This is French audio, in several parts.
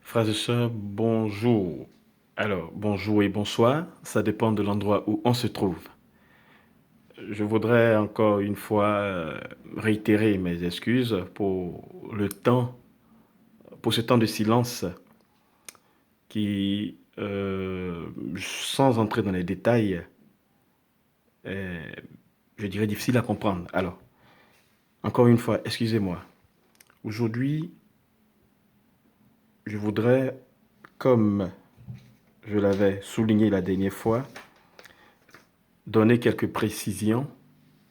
Frères et sœurs, bonjour. Alors, bonjour et bonsoir, ça dépend de l'endroit où on se trouve. Je voudrais encore une fois réitérer mes excuses pour le temps, pour ce temps de silence qui, sans entrer dans les détails, est, je dirais, difficile à comprendre. Alors, encore une fois, excusez-moi. Aujourd'hui, je voudrais, comme je l'avais souligné la dernière fois, donner quelques précisions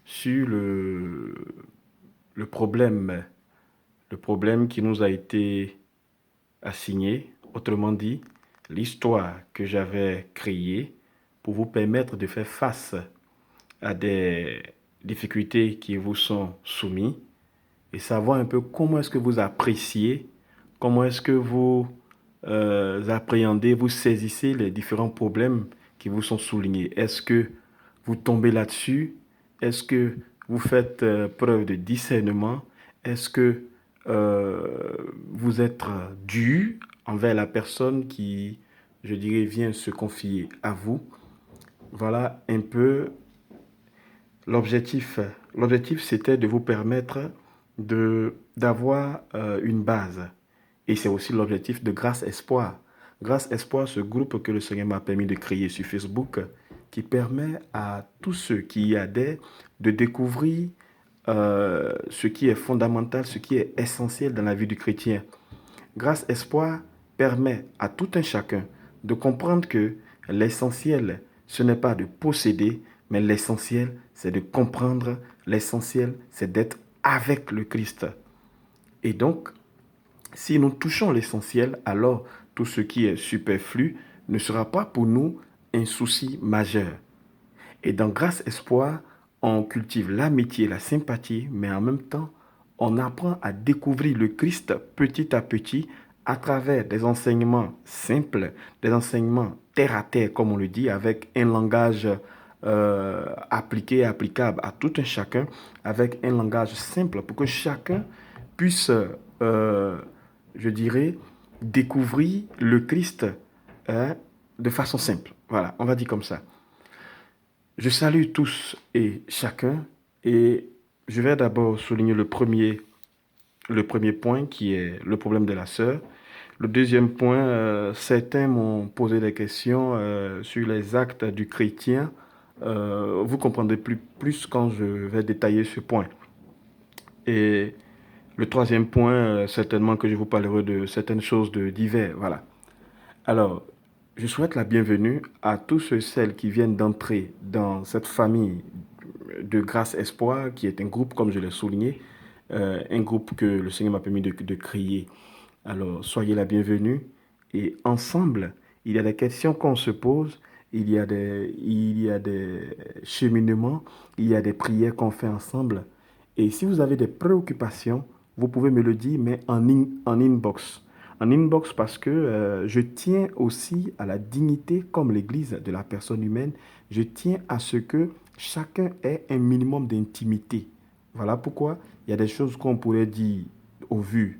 sur le problème, le problème qui nous a été assigné, autrement dit, l'histoire que j'avais créée pour vous permettre de faire face à des difficultés qui vous sont soumises et savoir un peu comment est-ce que vous appréciez, comment est-ce que vous appréhendez, vous saisissez les différents problèmes qui vous sont soulignés. Est-ce que vous tombez là-dessus? Est-ce que vous faites preuve de discernement? Est-ce que vous êtes dur envers la personne qui, je dirais, vient se confier à vous? Voilà un peu l'objectif. L'objectif, c'était de vous permettre d'avoir une base. Et c'est aussi l'objectif de Grâce Espoir. Grâce Espoir, ce groupe que le Seigneur m'a permis de créer sur Facebook, qui permet à tous ceux qui y adhèrent de découvrir ce qui est fondamental, ce qui est essentiel dans la vie du chrétien. Grâce Espoir permet à tout un chacun de comprendre que l'essentiel, ce n'est pas de posséder, mais l'essentiel, c'est de comprendre. L'essentiel, c'est d'être avec le Christ. Et donc, si nous touchons l'essentiel, alors tout ce qui est superflu ne sera pas pour nous un souci majeur. Et dans Grâce Espoir, on cultive l'amitié, la sympathie, mais en même temps, on apprend à découvrir le Christ petit à petit à travers des enseignements simples, des enseignements terre à terre, comme on le dit, avec un langage appliqué, applicable à tout un chacun, avec un langage simple pour que chacun puisse, je dirais, découvrir le Christ hein, de façon simple. Voilà, on va dire comme ça. Je salue tous et chacun et je vais d'abord souligner le premier point qui est le problème de la sœur. Le deuxième point, certains m'ont posé des questions sur les actes du chrétien. Vous comprendrez plus quand je vais détailler ce point. Et le troisième point, certainement que je vous parlerai de certaines choses de divers. Voilà. Alors, je souhaite la bienvenue à tous ceux et celles qui viennent d'entrer dans cette famille de Grâce Espoir, qui est un groupe, comme je l'ai souligné, un groupe que le Seigneur m'a permis de créer. Alors, soyez la bienvenue et ensemble, il y a des questions qu'on se pose, il y a des cheminements, il y a des prières qu'on fait ensemble. Et si vous avez des préoccupations, vous pouvez me le dire, mais en inbox. En inbox parce que je tiens aussi à la dignité comme l'Église de la personne humaine. Je tiens à ce que chacun ait un minimum d'intimité. Voilà pourquoi il y a des choses qu'on pourrait dire au vu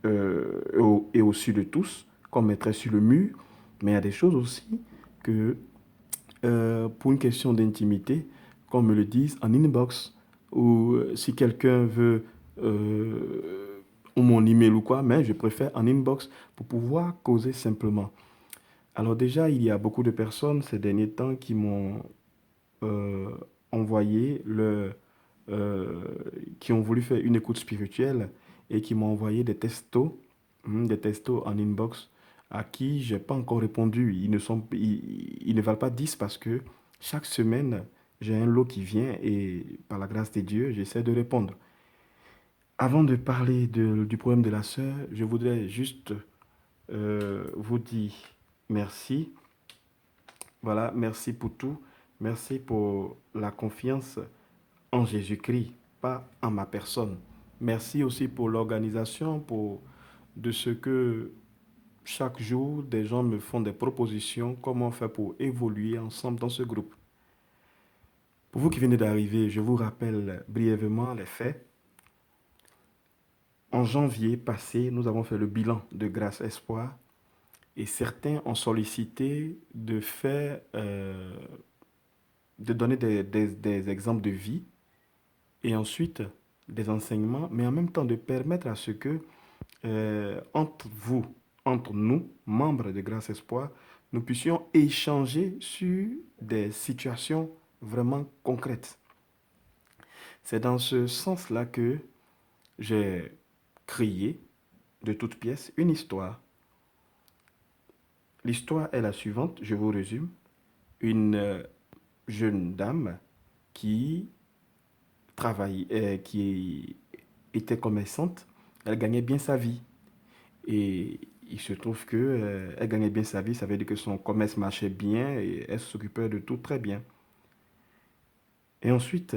et au su de tous, qu'on mettrait sur le mur, mais il y a des choses aussi que, pour une question d'intimité, qu'on me le dise en inbox, ou si quelqu'un veut ou mon email ou quoi, mais je préfère en inbox pour pouvoir causer simplement. Alors déjà, il y a beaucoup de personnes ces derniers temps qui m'ont euh, envoyé euh, qui ont voulu faire une écoute spirituelle et qui m'ont envoyé des textos en inbox à qui j'ai pas encore répondu. Ils ne valent pas 10 parce que chaque semaine, j'ai un lot qui vient et par la grâce de Dieu, j'essaie de répondre. Avant de parler du problème de la sœur, je voudrais juste vous dire merci. Voilà, merci pour tout. Merci pour la confiance en Jésus-Christ, pas en ma personne. Merci aussi pour l'organisation, pour de ce que chaque jour, des gens me font des propositions, comment faire pour évoluer ensemble dans ce groupe. Pour vous qui venez d'arriver, je vous rappelle brièvement les faits. En janvier passé, nous avons fait le bilan de Grâce Espoir Et certains ont sollicité de faire, de donner des exemples de vie et ensuite des enseignements, mais en même temps de permettre à ce que entre vous, entre nous, membres de Grâce Espoir, nous puissions échanger sur des situations vraiment concrètes. C'est dans ce sens-là que j'ai créé de toutes pièces une histoire. L'histoire est la suivante, je vous résume. Une jeune dame qui qui était commerçante, elle gagnait bien sa vie. Et il se trouve que elle gagnait bien sa vie, ça veut dire que son commerce marchait bien et elle s'occupait de tout très bien. Et ensuite,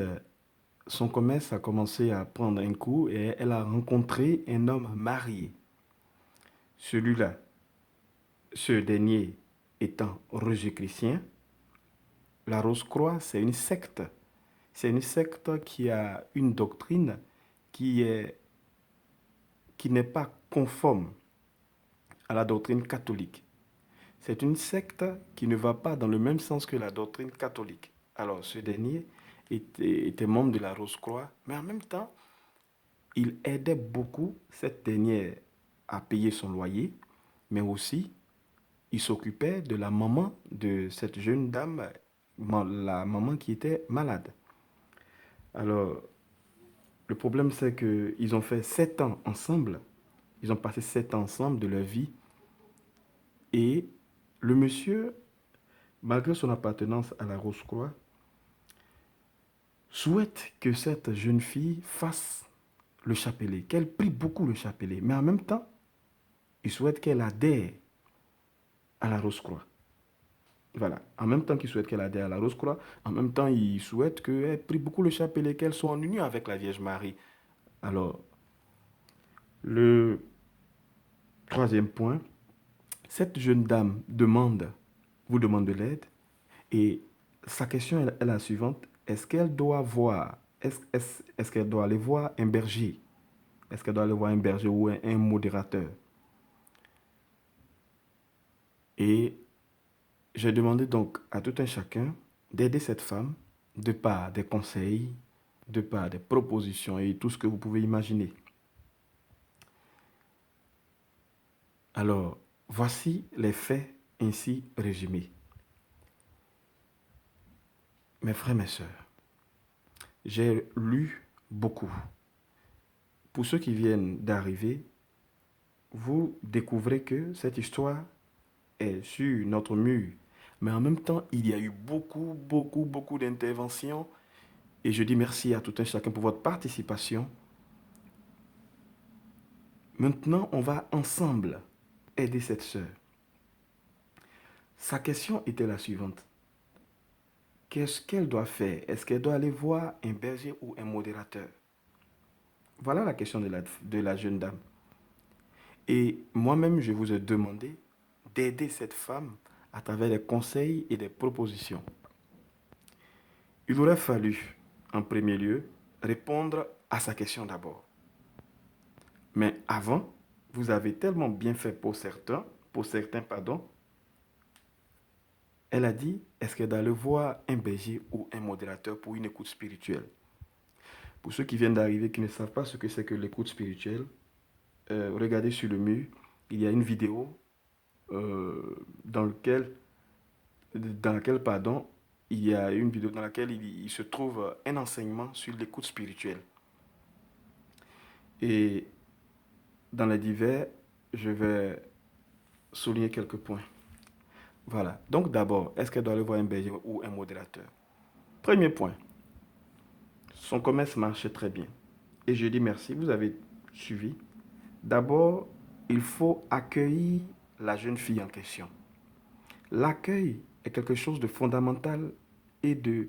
son commerce a commencé à prendre un coup et elle a rencontré un homme marié. Celui-là, ce dernier étant religieux chrétien, la Rose-Croix, c'est une secte. C'est une secte qui a une doctrine qui est, qui n'est pas conforme à la doctrine catholique. C'est une secte qui ne va pas dans le même sens que la doctrine catholique. Alors, ce dernier était membre de la Rose-Croix, mais en même temps, il aidait beaucoup cette dernière à payer son loyer, mais aussi, il s'occupait de la maman de cette jeune dame, la maman qui était malade. Alors, le problème, c'est qu'ils ont fait 7 ans ensemble. Ils ont passé 7 ans ensemble de leur vie. Et le monsieur, malgré son appartenance à la Rose-Croix, souhaite que cette jeune fille fasse le chapelet, qu'elle prie beaucoup le chapelet. Mais en même temps, il souhaite qu'elle adhère à la Rose-Croix. Voilà. En même temps qu'il souhaite qu'elle adhère à la Rose-Croix, en même temps, il souhaite qu'elle prie beaucoup le chapelet, qu'elle soit en union avec la Vierge Marie. Alors, le troisième point, cette jeune dame vous demande de l'aide. Et sa question est la suivante. Est-ce qu'elle doit voir, est-ce qu'elle doit aller voir un berger? Est-ce qu'elle doit aller voir un berger ou un modérateur? Et j'ai demandé donc à tout un chacun d'aider cette femme de par des conseils, de par des propositions et tout ce que vous pouvez imaginer. Alors, voici les faits ainsi résumés. Mes frères, mes sœurs, j'ai lu beaucoup. Pour ceux qui viennent d'arriver, vous découvrez que cette histoire est sur notre mur. Mais en même temps, il y a eu beaucoup d'interventions. Et je dis merci à tout un chacun pour votre participation. Maintenant, on va ensemble aider cette sœur. Sa question était la suivante. Qu'est-ce qu'elle doit faire? Est-ce qu'elle doit aller voir un berger ou un modérateur? Voilà la question de la jeune dame. Et moi-même, je vous ai demandé d'aider cette femme à travers des conseils et des propositions. Il aurait fallu, en premier lieu, répondre à sa question d'abord. Mais avant, vous avez tellement bien fait pour certains, pardon. Elle a dit, est-ce qu'elle doit aller voir un berger ou un modérateur pour une écoute spirituelle? Pour ceux qui viennent d'arriver, qui ne savent pas ce que c'est que l'écoute spirituelle, regardez sur le mur, il y a une vidéo dans laquelle, pardon, il y a une vidéo dans laquelle il se trouve un enseignement sur l'écoute spirituelle. Et dans les divers, je vais souligner quelques points. Voilà. Donc d'abord, est-ce qu'elle doit aller voir un berger ou un modérateur? Premier point, son commerce marchait très bien. Et je dis merci, vous avez suivi. D'abord, il faut accueillir la jeune fille en question. L'accueil est quelque chose de fondamental et de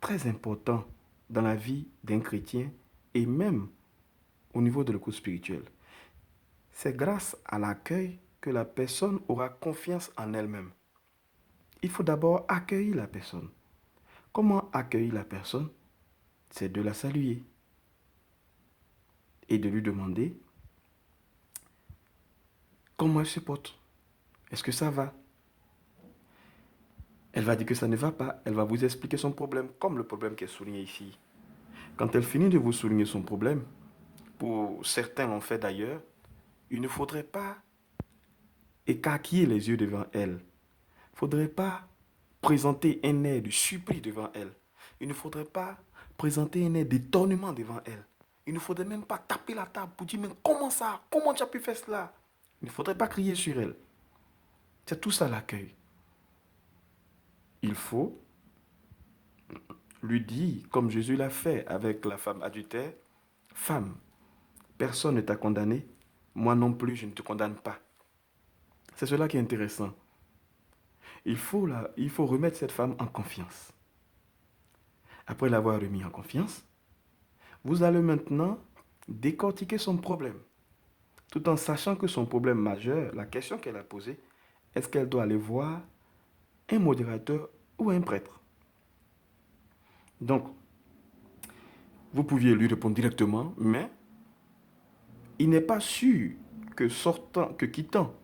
très important dans la vie d'un chrétien et même au niveau de l'écoute spirituelle. C'est grâce à l'accueil que la personne aura confiance en elle-même. Il faut d'abord accueillir la personne. Comment accueillir la personne? C'est de la saluer et de lui demander comment elle se porte. Est-ce que ça va? Elle va dire que ça ne va pas. Elle va vous expliquer son problème, comme le problème qui est souligné ici. Quand elle finit de vous souligner son problème, pour certains l'ont fait d'ailleurs, il ne faudrait pas écarquiller les yeux devant elle. Il ne faudrait pas présenter un air de surpris devant elle. Il ne faudrait pas présenter un air d'étonnement devant elle. Il ne faudrait même pas taper la table pour dire mais comment ça? Comment tu as pu faire cela? Il ne faudrait pas crier sur elle. C'est tout ça l'accueil. Il faut lui dire, comme Jésus l'a fait avec la femme adultère, femme, personne ne t'a condamné, moi non plus je ne te condamne pas. C'est cela qui est intéressant. Il faut remettre cette femme en confiance. Après l'avoir remis en confiance, vous allez maintenant décortiquer son problème, tout en sachant que son problème majeur, la question qu'elle a posée, est-ce qu'elle doit aller voir un modérateur ou un prêtre? Donc, vous pouviez lui répondre directement, mais il n'est pas sûr que quittant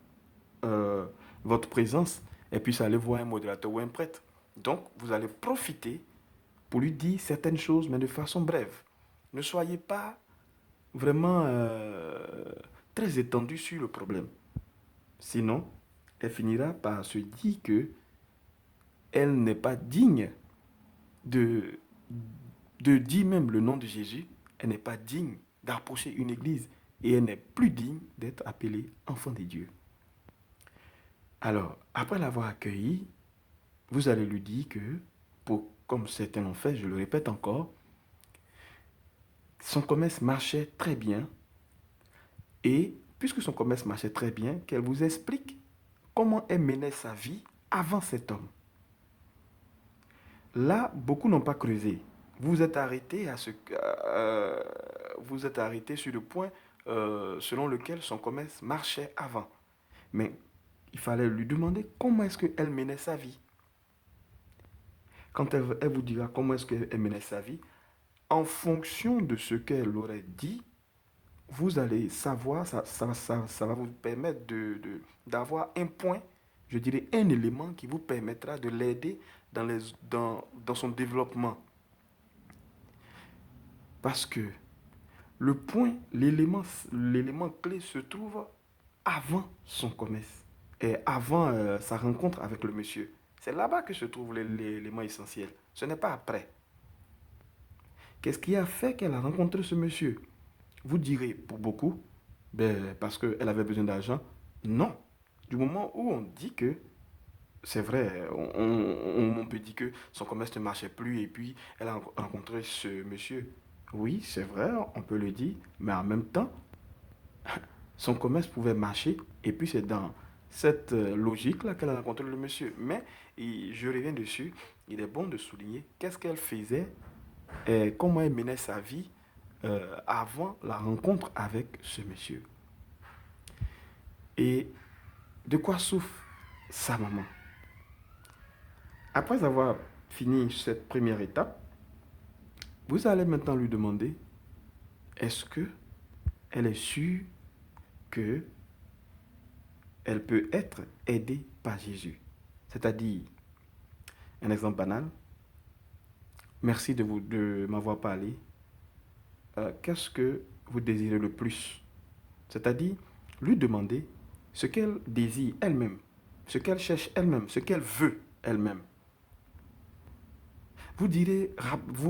euh, votre présence, elle puisse aller voir un modérateur ou un prêtre. Donc, vous allez profiter pour lui dire certaines choses, mais de façon brève. Ne soyez pas vraiment très étendu sur le problème. Sinon, elle finira par se dire que elle n'est pas digne de, de dire même le nom de Jésus. Elle n'est pas digne d'approcher une église et elle n'est plus digne d'être appelée enfant de Dieu. Alors, après l'avoir accueilli, vous allez lui dire que, comme certains l'ont fait, je le répète encore, son commerce marchait très bien et puisque son commerce marchait très bien, qu'elle vous explique comment elle menait sa vie avant cet homme. Là, beaucoup n'ont pas creusé. Vous êtes arrêté vous êtes arrêté sur le point selon lequel son commerce marchait avant. Mais il fallait lui demander comment est-ce qu'elle menait sa vie. Quand elle vous dira comment est-ce qu'elle menait sa vie, en fonction de ce qu'elle aurait dit, vous allez savoir, ça va vous permettre d'avoir un point, je dirais un élément qui vous permettra de l'aider dans son développement. Parce que le point, l'élément clé se trouve avant son commerce et avant sa rencontre avec le monsieur. C'est là-bas que se trouve l'élément essentiel. Ce n'est pas après. Qu'est-ce qui a fait qu'elle a rencontré ce monsieur? Vous direz, pour beaucoup, ben, parce qu'elle avait besoin d'argent. Non. Du moment où on dit que, c'est vrai, on peut dire que son commerce ne marchait plus et puis elle a rencontré ce monsieur. Oui, c'est vrai, on peut le dire, mais en même temps, son commerce pouvait marcher et puis c'est dans cette logique-là qu'elle a rencontré le monsieur. Mais je reviens dessus, il est bon de souligner qu'est-ce qu'elle faisait et comment elle menait sa vie avant la rencontre avec ce monsieur. Et de quoi souffre sa maman? Après avoir fini cette première étape, vous allez maintenant lui demander, est-ce que elle est sûre que elle peut être aidée par Jésus? C'est-à-dire, un exemple banal, merci de m'avoir parlé. Qu'est-ce que vous désirez le plus? C'est-à-dire, lui demander ce qu'elle désire elle-même, ce qu'elle cherche elle-même, ce qu'elle veut elle-même. Vous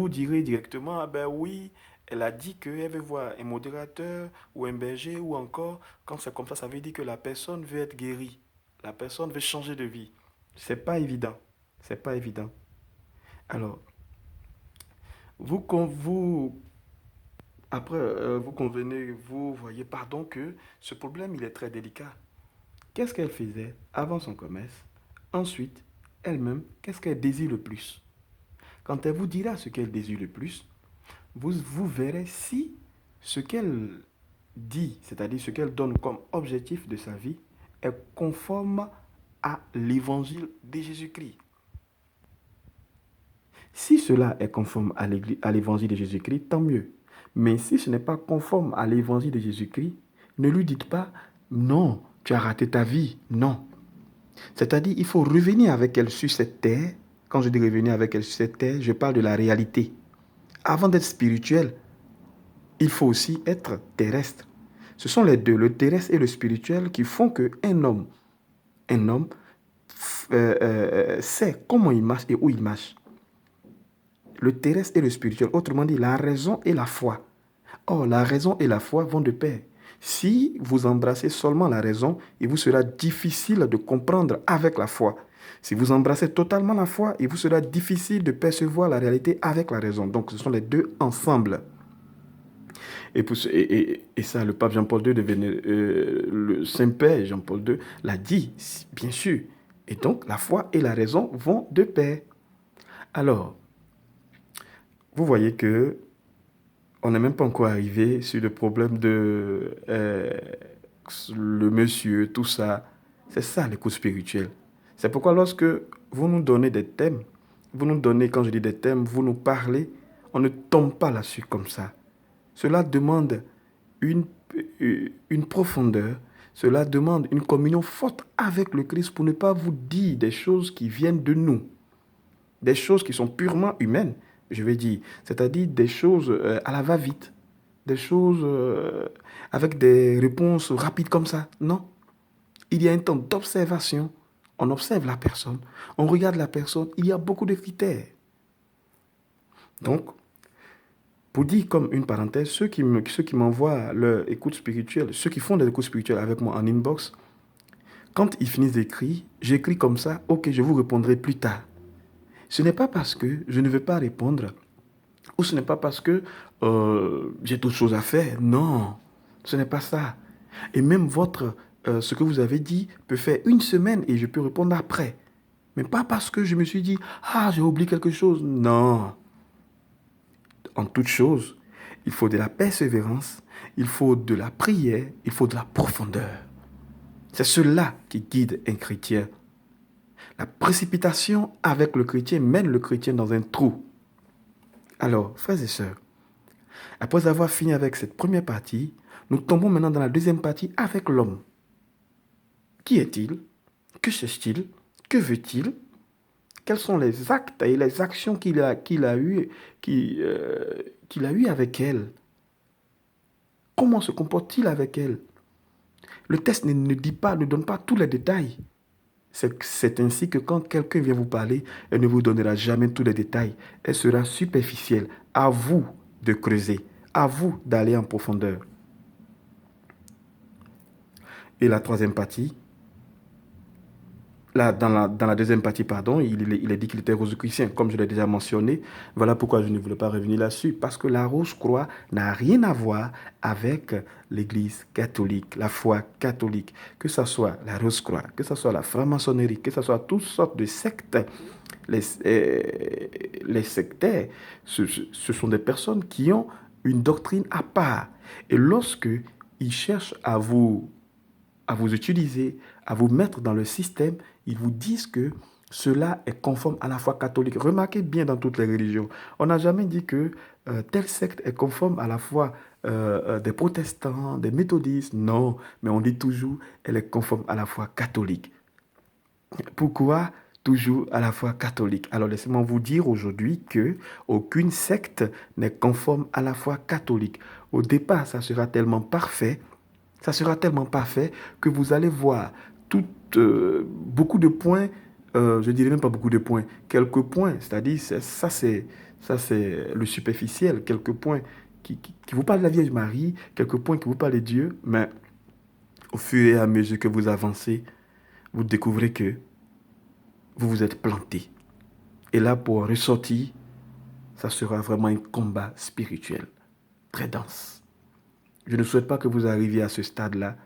direz directement, ah ben oui, elle a dit qu'elle veut voir un modérateur ou un berger ou encore, quand c'est comme ça veut dire que la personne veut être guérie. La personne veut changer de vie. C'est pas évident. C'est pas évident. Alors, vous après, vous convenez, vous voyez, pardon, que ce problème, il est très délicat. Qu'est-ce qu'elle faisait avant son commerce? Ensuite, elle-même, qu'est-ce qu'elle désire le plus? Quand elle vous dira ce qu'elle désire le plus, vous verrez si ce qu'elle dit, c'est-à-dire ce qu'elle donne comme objectif de sa vie, est conforme à l'évangile de Jésus-Christ. Si cela est conforme à l'évangile de Jésus-Christ, tant mieux. Mais si ce n'est pas conforme à l'évangile de Jésus-Christ, ne lui dites pas non, tu as raté ta vie. Non. C'est-à-dire, il faut revenir avec elle sur cette terre. Quand je dis revenir avec elle sur cette terre, je parle de la réalité. Avant d'être spirituel, il faut aussi être terrestre. Ce sont les deux, le terrestre et le spirituel, qui font un homme sait comment il marche et où il marche. Le terrestre et le spirituel, autrement dit, la raison et la foi. Or, la raison et la foi vont de pair. Si vous embrassez seulement la raison, il vous sera difficile de comprendre avec la foi. Si vous embrassez totalement la foi, il vous sera difficile de percevoir la réalité avec la raison. Donc, ce sont les deux ensemble. Et ça, le pape Jean-Paul II, le Saint-Père Jean-Paul II l'a dit, bien sûr. Et donc, la foi et la raison vont de pair. Alors, vous voyez que on n'est même pas encore arrivé sur le problème de le monsieur, tout ça. C'est ça, l'écoute spirituelle. C'est pourquoi lorsque vous nous donnez des thèmes, vous nous donnez, quand je dis des thèmes, vous nous parlez, on ne tombe pas là-dessus comme ça. Cela demande une, une profondeur, cela demande une communion forte avec le Christ pour ne pas vous dire des choses qui viennent de nous, des choses qui sont purement humaines, je vais dire, c'est-à-dire des choses à la va-vite, des choses avec des réponses rapides comme ça. Non, il y a un temps d'observation, on observe la personne, on regarde la personne, il y a beaucoup de critères. Donc, pour dire comme une parenthèse, ceux qui m'envoient leur écoute spirituelle, ceux qui font des écoutes spirituelles avec moi en inbox, quand ils finissent d'écrire, j'écris comme ça, ok, je vous répondrai plus tard. Ce n'est pas parce que je ne veux pas répondre, ou ce n'est pas parce que j'ai d'autres choses à faire. Non, ce n'est pas ça. Et même ce que vous avez dit peut faire une semaine et je peux répondre après. Mais pas parce que je me suis dit, ah, j'ai oublié quelque chose. Non. En toute chose, il faut de la persévérance, il faut de la prière, il faut de la profondeur. C'est cela qui guide un chrétien. La précipitation avec le chrétien mène le chrétien dans un trou. Alors, frères et sœurs, après avoir fini avec cette première partie, nous tombons maintenant dans la deuxième partie avec l'homme. Qui est-il? Que cherche-t-il? Que veut-il? Quels sont les actes et les actions qu'il a eues avec elle? Comment se comporte-t-il avec elle? Le texte ne donne pas tous les détails. C'est ainsi que quand quelqu'un vient vous parler, elle ne vous donnera jamais tous les détails. Elle sera superficielle. À vous de creuser, à vous d'aller en profondeur. Et la troisième partie, là, dans la deuxième partie, pardon, il est dit qu'il était rosicrucien, comme je l'ai déjà mentionné. Voilà pourquoi je ne voulais pas revenir là-dessus. Parce que la Rose-Croix n'a rien à voir avec l'Église catholique, la foi catholique. Que ce soit la Rose-Croix, que ce soit la franc-maçonnerie, que ce soit toutes sortes de sectes. Les sectaires, ce sont des personnes qui ont une doctrine à part. Et lorsque ils cherchent à vous utiliser, à vous mettre dans le système, ils vous disent que cela est conforme à la foi catholique. Remarquez bien dans toutes les religions, on n'a jamais dit que telle secte est conforme à la foi des protestants, des méthodistes. Non, mais on dit toujours elle est conforme à la foi catholique. Pourquoi toujours à la foi catholique? Alors laissez-moi vous dire aujourd'hui que aucune secte n'est conforme à la foi catholique. Au départ, ça sera tellement parfait que vous allez voir beaucoup de points, je dirais même pas beaucoup de points, quelques points, c'est-à-dire ça c'est le superficiel, quelques points qui vous parlent de la Vierge Marie, quelques points qui vous parlent de Dieu, mais au fur et à mesure que vous avancez, vous découvrez que vous vous êtes planté. Et là, pour ressortir, ça sera vraiment un combat spirituel très dense. Je ne souhaite pas que vous arriviez à ce stade-là,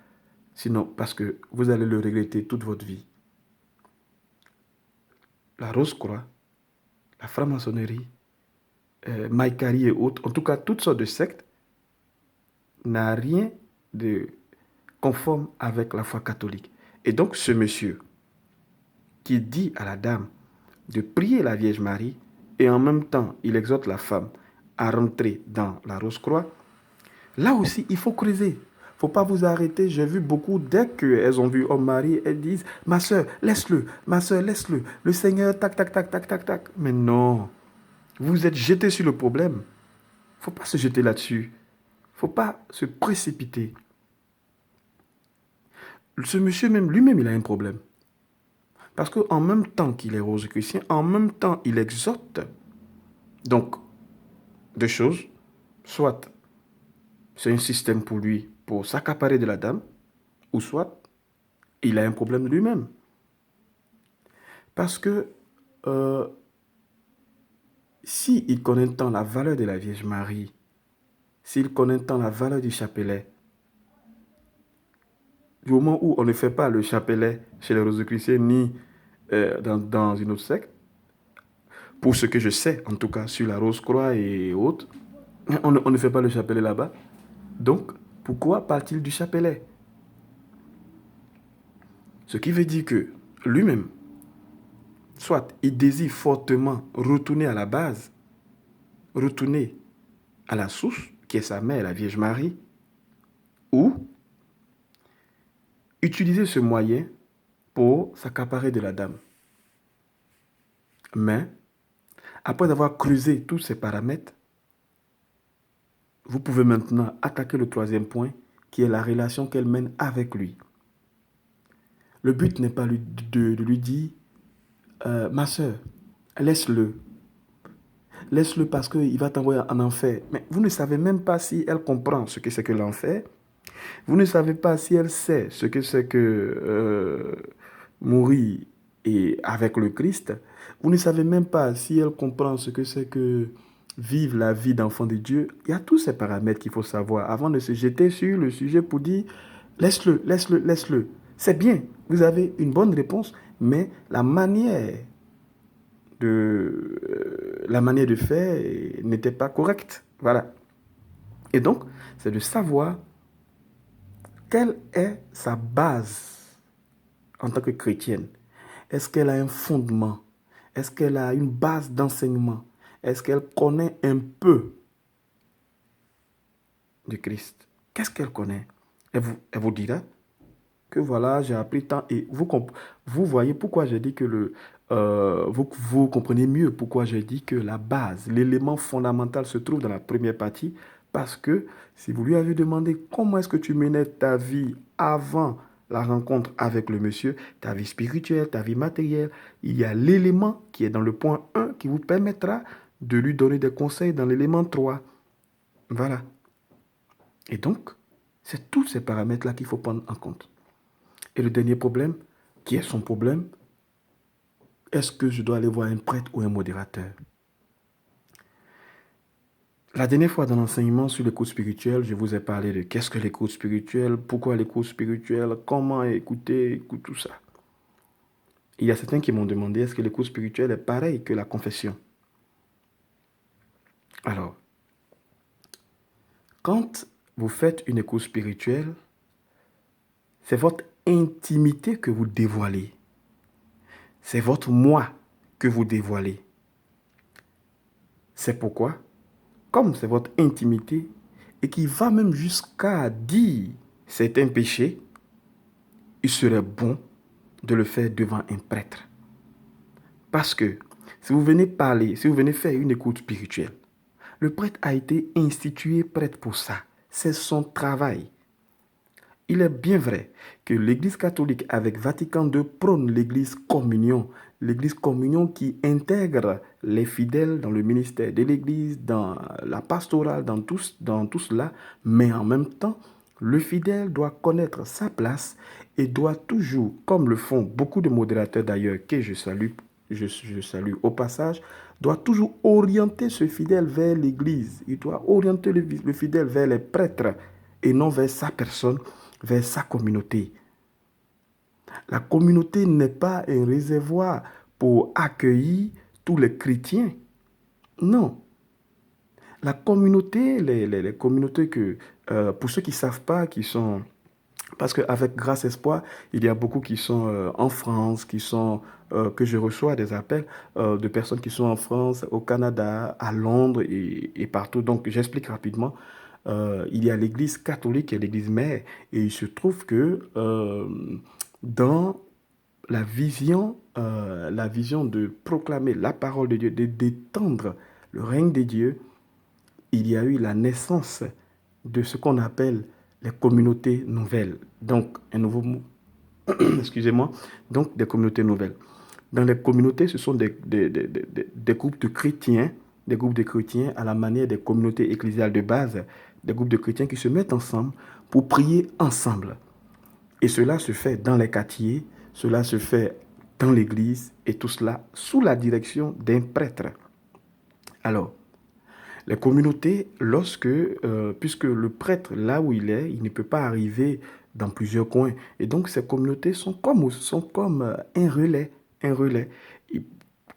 sinon parce que vous allez le regretter toute votre vie. La Rose-Croix, la franc-maçonnerie, Maïkari et autres, en tout cas toutes sortes de sectes, n'a rien de conforme avec la foi catholique. Et donc ce monsieur qui dit à la dame de prier la Vierge Marie et en même temps il exhorte la femme à rentrer dans la Rose-Croix, là aussi il faut creuser. Il Faut pas vous arrêter. J'ai vu beaucoup, dès qu'elles ont vu homme mari, elles disent, ma soeur, laisse-le, ma soeur, laisse-le. Le Seigneur, tac, tac, tac, tac, tac, tac. Mais non, vous êtes jeté sur le problème. Faut pas se jeter là-dessus. Faut pas se précipiter. Ce monsieur même, lui-même, il a un problème. Parce qu'en même temps qu'il est rosicrucien, en même temps, il exhorte. Donc, deux choses. Soit c'est un système pour lui, pour s'accaparer de la dame, ou soit il a un problème lui-même. Parce que euh, s'il connaît tant la valeur de la Vierge Marie, s'il connaît tant la valeur du chapelet, du moment où on ne fait pas le chapelet chez les rosicruciens ni dans une autre secte, pour ce que je sais, en tout cas sur la Rose-Croix et autres, on ne fait pas le chapelet là-bas. Donc, pourquoi parle-t-il du chapelet? Ce qui veut dire que lui-même, soit il désire fortement retourner à la base, retourner à la source, qui est sa mère, la Vierge Marie, ou utiliser ce moyen pour s'accaparer de la dame. Mais, après avoir creusé tous ces paramètres, vous pouvez maintenant attaquer le troisième point, qui est la relation qu'elle mène avec lui. Le but n'est pas de lui dire, ma soeur, laisse-le. Laisse-le parce qu'il va t'envoyer en enfer. Mais vous ne savez même pas si elle comprend ce que c'est que l'enfer. Vous ne savez pas si elle sait ce que c'est que mourir et avec le Christ. Vous ne savez même pas si elle comprend ce que c'est que vivre la vie d'enfant de Dieu. Il y a tous ces paramètres qu'il faut savoir avant de se jeter sur le sujet pour dire laisse-le, laisse-le, laisse-le. C'est bien, vous avez une bonne réponse, mais la manière de faire n'était pas correcte. Voilà. Et donc, c'est de savoir quelle est sa base en tant que chrétienne. Est-ce qu'elle a un fondement? Est-ce qu'elle a une base d'enseignement? Est-ce qu'elle connaît un peu du Christ? Qu'est-ce qu'elle connaît? Elle vous dira que voilà, j'ai appris tant. Et vous voyez pourquoi j'ai dit que vous comprenez mieux pourquoi j'ai dit que la base, l'élément fondamental se trouve dans la première partie. Parce que si vous lui avez demandé comment est-ce que tu menais ta vie avant la rencontre avec le monsieur, ta vie spirituelle, ta vie matérielle, il y a l'élément qui est dans le point 1 qui vous permettra de lui donner des conseils dans l'élément 3. Voilà. Et donc, c'est tous ces paramètres-là qu'il faut prendre en compte. Et le dernier problème, qui est son problème, est-ce que je dois aller voir un prêtre ou un modérateur? La dernière fois dans l'enseignement sur l'écoute spirituelle, je vous ai parlé de qu'est-ce que l'écoute spirituelle, pourquoi l'écoute spirituelle, comment écouter, tout ça. Il y a certains qui m'ont demandé est-ce que l'écoute spirituelle est pareil que la confession? Alors, quand vous faites une écoute spirituelle, c'est votre intimité que vous dévoilez. C'est votre moi que vous dévoilez. C'est pourquoi, comme c'est votre intimité et qui va même jusqu'à dire c'est un péché, il serait bon de le faire devant un prêtre. Parce que si vous venez parler, si vous venez faire une écoute spirituelle, le prêtre a été institué prêtre pour ça. C'est son travail. Il est bien vrai que l'Église catholique avec Vatican II prône l'Église communion qui intègre les fidèles dans le ministère de l'Église, dans la pastorale, dans tout cela, mais en même temps, le fidèle doit connaître sa place et doit toujours, comme le font beaucoup de modérateurs d'ailleurs, que je salue au passage, doit toujours orienter ce fidèle vers l'Église. Il doit orienter le fidèle vers les prêtres et non vers sa personne, vers sa communauté. La communauté n'est pas un réservoir pour accueillir tous les chrétiens. Non. La communauté, les communautés que, pour ceux qui ne savent pas, qui sont... Parce qu'avec Grâce Espoir, il y a beaucoup qui sont en France, que je reçois des appels de personnes qui sont en France, au Canada, à Londres et partout. Donc, j'explique rapidement. il y a l'église catholique et l'église mère. Et il se trouve que dans la vision de proclamer la parole de Dieu, d'étendre le règne de Dieu, il y a eu la naissance de ce qu'on appelle les communautés nouvelles. Donc, un nouveau mot, excusez-moi, donc des communautés nouvelles. Dans les communautés, ce sont des groupes de chrétiens, des groupes de chrétiens à la manière des communautés ecclésiales de base, des groupes de chrétiens qui se mettent ensemble pour prier ensemble. Et cela se fait dans les quartiers, cela se fait dans l'église, et tout cela sous la direction d'un prêtre. Alors, les communautés, puisque le prêtre, là où il ne peut pas arriver dans plusieurs coins. Et donc, ces communautés sont comme un relais. Un relais. Et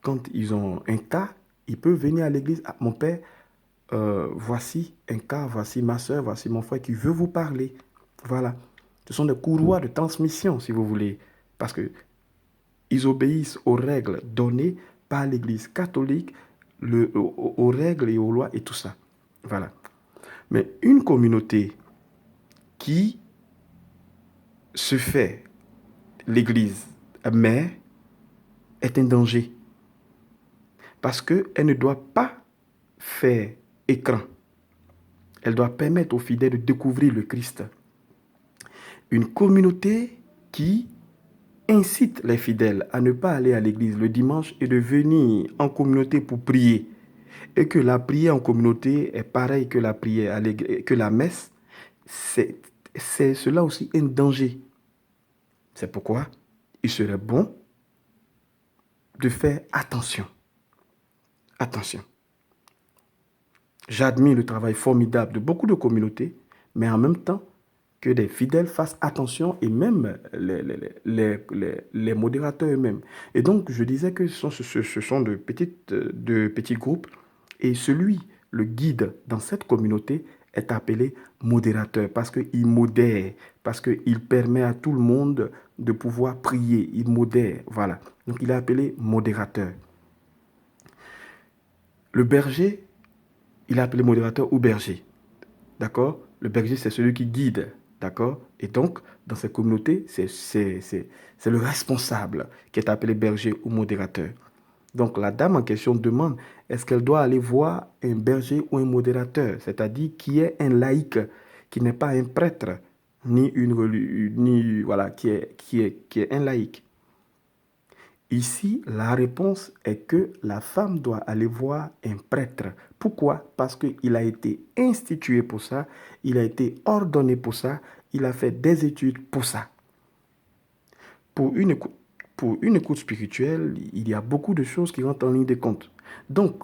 quand ils ont un cas, ils peuvent venir à l'église. Ah, mon père, voici un cas, voici ma soeur, voici mon frère qui veut vous parler. Voilà. Ce sont des couloirs de transmission, si vous voulez. Parce que ils obéissent aux règles données par l'Église catholique, aux règles et aux lois et tout ça. Voilà. Mais une communauté qui se fait l'Église mère est un danger. Parce qu'elle ne doit pas faire écran. Elle doit permettre aux fidèles de découvrir le Christ. Une communauté qui incite les fidèles à ne pas aller à l'église le dimanche et de venir en communauté pour prier. Et que la prière en communauté est pareille que la prière que la messe, c'est cela aussi un danger. C'est pourquoi il serait bon de faire attention. Attention. J'admire le travail formidable de beaucoup de communautés, mais en même temps, que des fidèles fassent attention et même les modérateurs eux-mêmes. Et donc, je disais que ce sont de petits groupes et le guide dans cette communauté, est appelé modérateur parce qu'il modère, parce qu'il permet à tout le monde de pouvoir prier. Il modère, voilà. Donc, il est appelé modérateur. Le berger, il est appelé modérateur ou berger. D'accord? Le berger, c'est celui qui guide. D'accord? Et donc, dans cette communauté, c'est le responsable qui est appelé berger ou modérateur. Donc, la dame en question demande, est-ce qu'elle doit aller voir un berger ou un modérateur, c'est-à-dire qui est un laïc, qui n'est pas un prêtre, voilà, qui est un laïc. Ici, la réponse est que la femme doit aller voir un prêtre. Pourquoi? Parce qu'il a été institué pour ça, il a été ordonné pour ça, il a fait des études pour ça. Pour une écoute spirituelle, il y a beaucoup de choses qui rentrent en ligne de compte. Donc,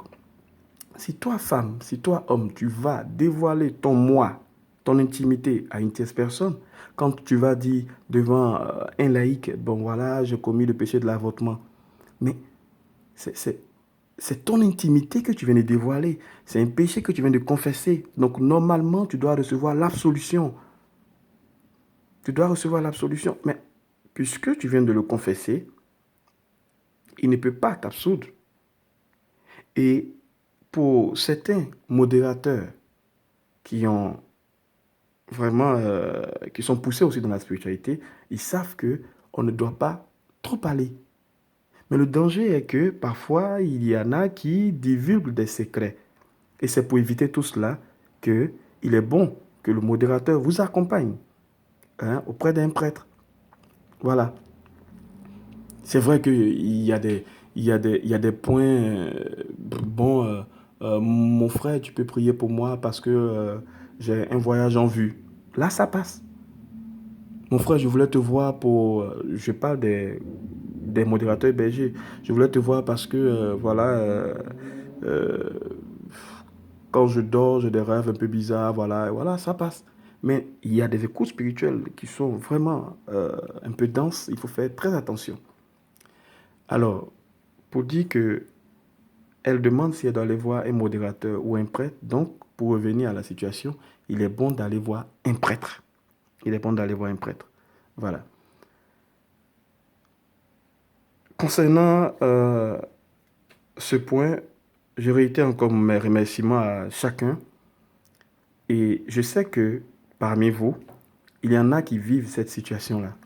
si toi, femme, si toi, homme, tu vas dévoiler ton moi, ton intimité à une tierce personne, quand tu vas dire devant un laïc, bon voilà, j'ai commis le péché de l'avortement, mais c'est ton intimité que tu viens de dévoiler. C'est un péché que tu viens de confesser. Donc, normalement, tu dois recevoir l'absolution. Tu dois recevoir l'absolution. Mais puisque tu viens de le confesser, il ne peut pas t'absoudre. Et pour certains modérateurs qui ont vraiment, qui sont poussés aussi dans la spiritualité, ils savent que on ne doit pas trop parler. Mais le danger est que parfois, il y en a qui divulguent des secrets. Et c'est pour éviter tout cela qu'il est bon que le modérateur vous accompagne auprès d'un prêtre. Voilà. C'est vrai qu'il y a des points. Bon, mon frère, tu peux prier pour moi parce que j'ai un voyage en vue. Là, ça passe. Mon frère, je voulais te voir pour. Je parle des modérateurs bergers. Je voulais te voir parce que, voilà, euh, quand je dors, j'ai des rêves un peu bizarres, voilà, et voilà, ça passe. Mais il y a des écoutes spirituelles qui sont vraiment un peu denses, il faut faire très attention. Alors, pour dire que elle demande si elle doit aller voir un modérateur ou un prêtre, donc pour revenir à la situation, il est bon d'aller voir un prêtre. Il est bon d'aller voir un prêtre. Voilà. Concernant ce point, je réitère encore mes remerciements à chacun Et je sais que parmi vous, il y en a qui vivent cette situation-là.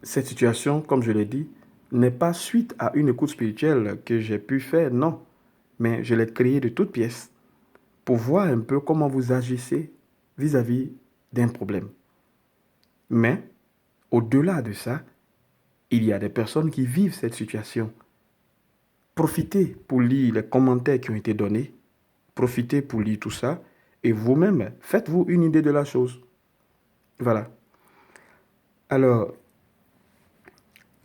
Cette situation, comme je l'ai dit, n'est pas suite à une écoute spirituelle que j'ai pu faire, non. Mais je l'ai créée de toutes pièces pour voir un peu comment vous agissez vis-à-vis d'un problème. Mais, au-delà de ça, il y a des personnes qui vivent cette situation. Profitez pour lire les commentaires qui ont été donnés. Profitez pour lire tout ça. Et vous-même, faites-vous une idée de la chose. Voilà. Alors,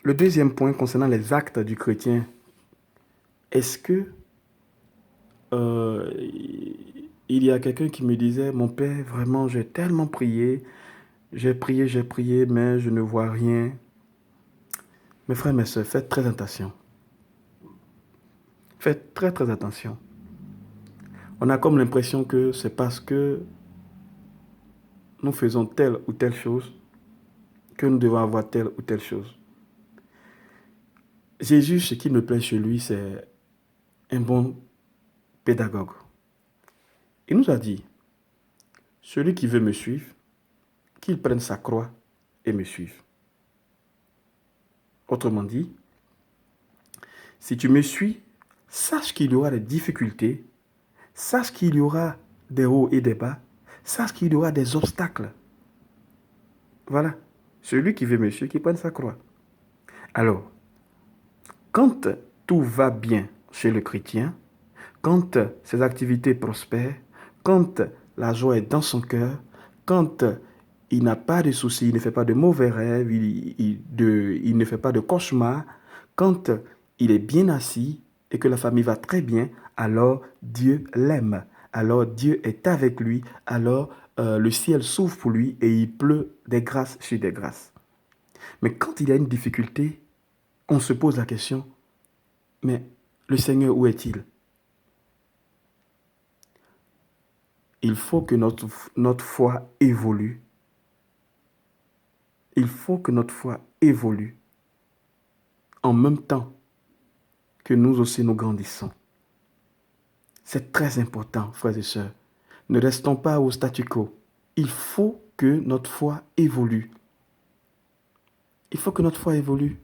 le deuxième point concernant les actes du chrétien, est-ce que il y a quelqu'un qui me disait, mon père, vraiment, j'ai tellement prié, j'ai prié, mais je ne vois rien. Mes frères, mes soeurs, faites très attention. Faites très, très attention. On a comme l'impression que c'est parce que nous faisons telle ou telle chose que nous devons avoir telle ou telle chose. Jésus, ce qui me plaît chez lui, c'est un bon pédagogue. Il nous a dit, celui qui veut me suivre, qu'il prenne sa croix et me suive. Autrement dit, si tu me suis, sache qu'il y aura des difficultés, sache qu'il y aura des hauts et des bas, sache qu'il y aura des obstacles. Voilà. Celui qui veut me suivre, qu'il prenne sa croix. Alors, quand tout va bien chez le chrétien, quand ses activités prospèrent, quand la joie est dans son cœur, quand il n'a pas de soucis, il ne fait pas de mauvais rêves, il ne fait pas de cauchemars, quand il est bien assis et que la famille va très bien, alors Dieu l'aime, alors Dieu est avec lui, alors le ciel s'ouvre pour lui et il pleut des grâces sur des grâces. Mais quand il y a une difficulté, on se pose la question, mais le Seigneur, où est-il? Il faut que notre foi évolue. Il faut que notre foi évolue en même temps que nous aussi nous grandissons. C'est très important, frères et sœurs. Ne restons pas au statu quo. Il faut que notre foi évolue. Il faut que notre foi évolue.